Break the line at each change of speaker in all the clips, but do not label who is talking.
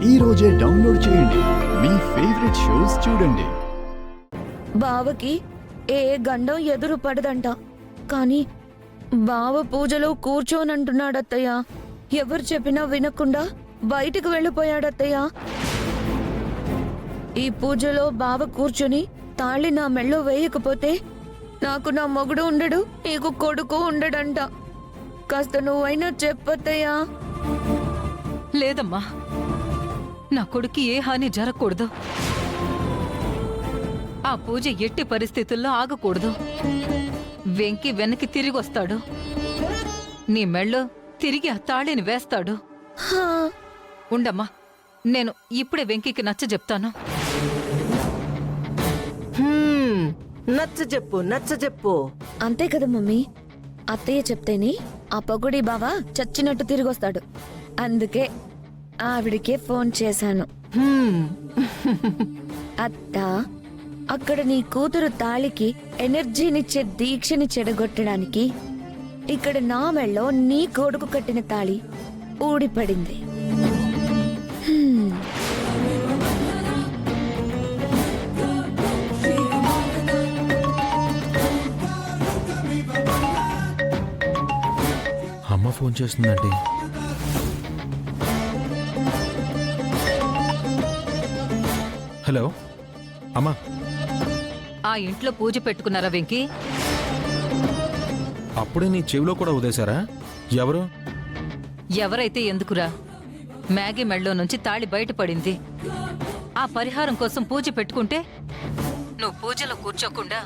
ఈ రోజే డౌన్లోడ్ చేయండి. మీ ఫేవరెట్ షోస్ చూడండి.
బావకి ఏ గండం ఎదురు పడదంట, కానీ బావ పూజలో కూర్చోనంటున్నాడత్తయ్య. ఎవరు చెప్పినా వినకుండా బయటికి వెళ్ళిపోయాడత్తయ్య. ఈ పూజలో బావ కూర్చుని తాళి నా మెళ్ళో వేయకపోతే నాకు నా మొగుడు ఉండడు, నీకు కొడుకు ఉండడంట. కాస్త నువ్వైనా చెప్పత్తయ్యా.
లేదమ్మా, నా కొడుకు ఏ హాని జరగకూడదు. ఆ పూజ ఎట్టి పరిస్థితుల్లో ఆగకూడదు. వెంకి వెనక్కి తిరిగి వస్తాడు, నీ మెళ్ళో తిరిగి ఆ తాళిని వేస్తాడు.
హా,
ఉండమ్మా, నేను ఇప్పుడే వెంకికి నచ్చ చెప్తాను.
నచ్చ చెప్పు.
అంతే కదా మమ్మీ. అత్తయ్య చెప్తేనే ఆ పొగుడి బావ చచ్చినట్టు తిరిగొస్తాడు. అందుకే ఆవిడికే ఫోన్ చేశాను. అత్త, అక్కడ నీ కూతురు తాళికి ఎనర్జీనిచ్చే దీక్షని చెడగొట్టడానికి ఇక్కడ నా మెళ్ళో నీ కొడుకు కట్టిన తాళి ఊడిపడింది.
అమ్మ ఫోన్ చేస్తుందండి. హలో అమ్మా.
ఆ ఇంట్లో పూజ పెట్టుకున్నారా వెంకి?
అప్పుడే నీ చెవిలో కూడా ఉదేశారా? ఎవరు?
ఎవరైతే ఎందుకురా, మ్యాగీ మెళ్ళో నుంచి తాళి బయటపడింది. ఆ పరిహారం కోసం పూజ పెట్టుకుంటే నువ్వు పూజలో కూర్చోకుండా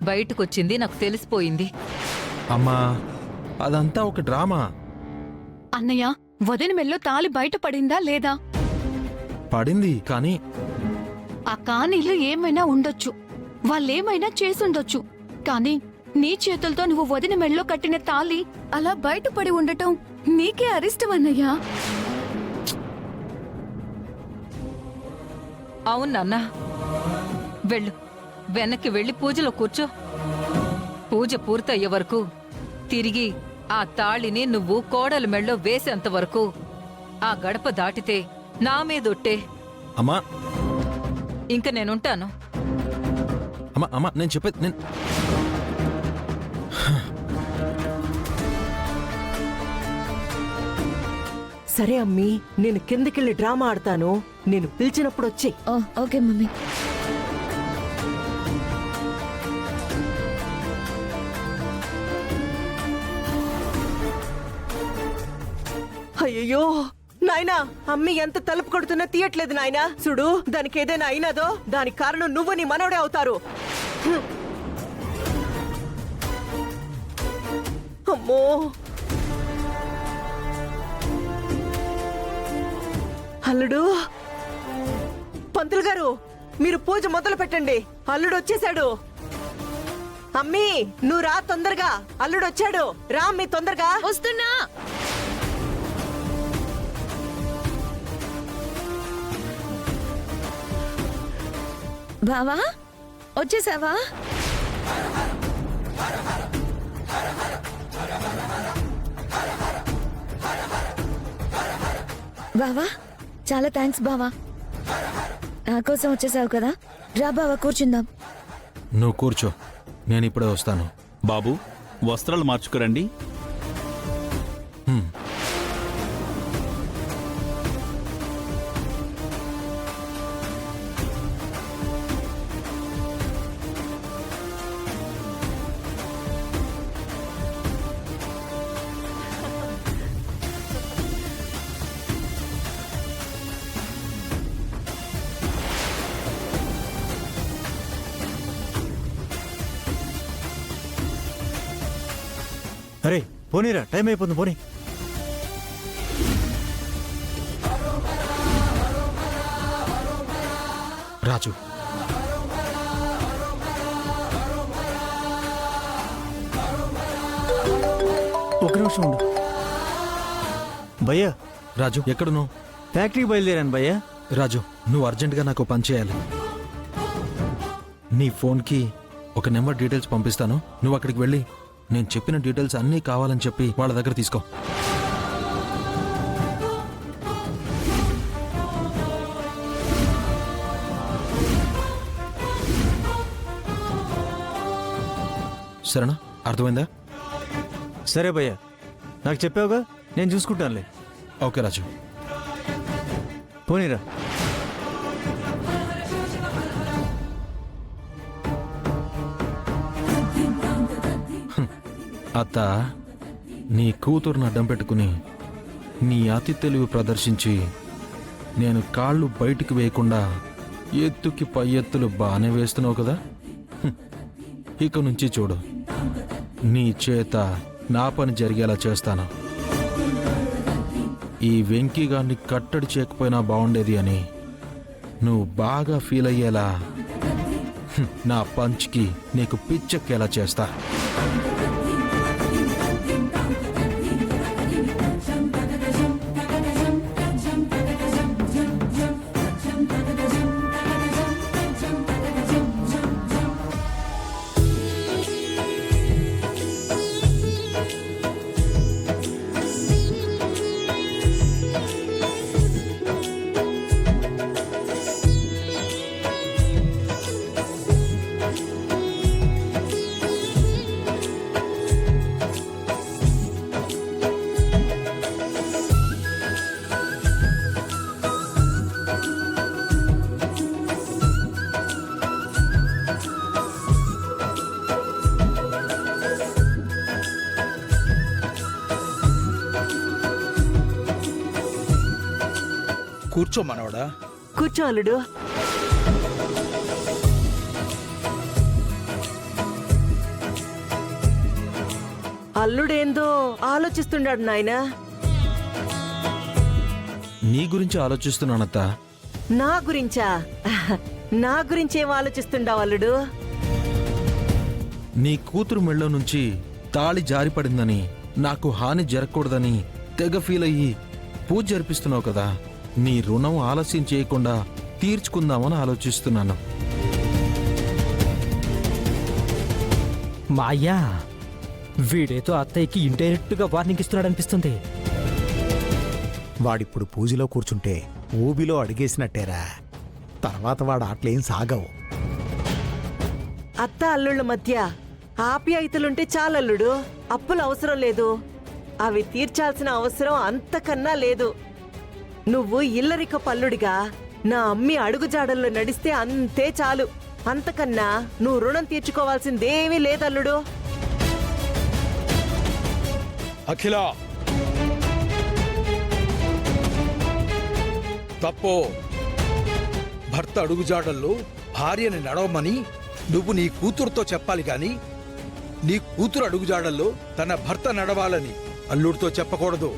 బయటకొచ్చింది నాకు తెలిసిపోయింది.
అమ్మా, అదంతా ఒక డ్రామా.
అన్నయ్య, వదిన మెల్లో తాళి బయటపడిందా లేదా?
పడింది, కానీ
ఆ కానీలు ఏమైనా ఉండొచ్చు, వాళ్ళేమైనా చేసుండొచ్చు, కానీ నీ చేతులతో నువ్వు వదిన మెళ్ళో కట్టిన తాళి అలా బయటపడి ఉండటం నీకే అరిష్టం అన్నయ్యా.
అవును నాన్న, వెళ్ళు, వెనక్కి వెళ్ళి పూజలో కూర్చో. పూజ పూర్తయ్యే వరకు తిరిగి ఆ తాళిని నువ్వు కోడల మెళ్ళో వేసేంత వరకు ఆ గడప దాటితే నా మీదొట్టే.
అమ్మా
ఇంక నేనుంటాను.
అమ్మా అమ్మా, నేను చెప్పేది నేను
సరే అమ్మీ, నేను కిందకెళ్ళి డ్రామా ఆడతాను. నేను పిలిచినప్పుడు వచ్చి.
ఓ, ఓకే మమ్మీ.
అయ్యో నాయనా, అమ్మి ఎంత తలుపు కొడుతున్నా తీయట్లేదు నాయనా. చూడు, దానికి ఏదైనా అయినదో దానికి కారణం నువ్వు నీ మనవడే అవుతారు. అమ్మో, అల్లుడు. పంతులు గారు, మీరు పూజ మొదలు పెట్టండి. అల్లుడు వచ్చేసాడు. అమ్మీ, నువ్వు రా తొందరగా. అల్లుడు వచ్చాడు, రా అమ్మీ తొందరగా.
వస్తున్నా. బావా, వచ్చేసావా? బావా, చాలా థ్యాంక్స్ బావా. నా కోసం వచ్చేసావు కదా. రా బావా, కూర్చుందాం.
నువ్వు కూర్చో, నేను ఇప్పుడే వస్తాను.
బాబు, వస్త్రాలు మార్చుకురండి.
అరే పోనీరా, టైం అయిపోతుంది, పోనీ.
రాజు,
ఒక నిమిషం ఉండు భయ్యా.
రాజు ఎక్కడ నువ్వు?
ఫ్యాక్టరీకి బయలుదేరాను భయ్యా.
రాజు, నువ్వు అర్జెంటుగా నాకు పని చేయాలి. నీ ఫోన్కి ఒక నెంబర్ డీటెయిల్స్ పంపిస్తాను. నువ్వు అక్కడికి వెళ్ళి నేను చెప్పిన డీటెయిల్స్ అన్నీ కావాలని చెప్పి వాళ్ళ దగ్గర తీసుకో. సరేనా? అర్థమైందా?
సరే భయ్యా, నాకు చెప్పావుగా, నేను చూసుకుంటానులే.
ఓకే రాజు.
పోనీరా.
అత్త, నీ కూతురుని అడ్డం పెట్టుకుని నీ అతి తెలివి ప్రదర్శించి నేను కాళ్ళు బయటికి వేయకుండా ఎత్తుకి పై ఎత్తులు బాగానే వేస్తున్నావు కదా. ఇక నుంచి చూడు, నీ చేత నా పని జరిగేలా చేస్తాను. ఈ వెంకీగాన్ని కట్టడి చేయకపోయినా బాగుండేది అని నువ్వు బాగా ఫీల్ అయ్యేలా నా పంచ్కి నీకు పిచ్చెక్కేలా చేస్తా.
కూర్చో మనవడా.
కూర్చో అల్లుడు. అల్లుడేందో ఆలోచిస్తున్నాడు నాయనా.
నీ గురించి ఆలోచిస్తున్నానత్తా.
నా గురించా? నా గురించేం ఆలోచిస్తుండావు అల్లుడు?
నీ కూతురు మెళ్ళో నుంచి తాళి జారిపడిందని, నాకు హాని జరగకూడదని తెగ ఫీల్ అయ్యి పూజ జరిపిస్తున్నావు కదా. నీ రుణం ఆలస్యం చేయకుండా తీర్చుకుందామని ఆలోచిస్తున్నాను.
మా అయ్యా వీడేతో అత్తయ్యకి ఇండైరెక్ట్గా వార్నింగ్ ఇస్తున్నాడనిపిస్తుంది.
వాడిప్పుడు పూజలో కూర్చుంటే ఊబిలో అడిగేసినట్టేరా. తర్వాత వాడు ఆటలేం సాగవు.
అత్త అల్లుళ్ళ మధ్య ఆప్యాయతలుంటే చాలల్లుడు. అప్పులు అవసరం లేదు. అవి తీర్చాల్సిన అవసరం అంతకన్నా లేదు. నువ్వు ఇల్లరిక పల్లుడిగా నా అమ్మి అడుగుజాడల్లో నడిస్తే అంతే చాలు. అంతకన్నా నువ్వు రుణం తీర్చుకోవాల్సిందేమీ లేదల్లుడు.
అఖిల, తప్పో. భర్త అడుగుజాడల్లో భార్యని నడవమని నువ్వు నీ కూతురుతో చెప్పాలి గాని నీ కూతురు అడుగుజాడల్లో తన భర్త నడవాలని అల్లుడితో చెప్పకూడదు.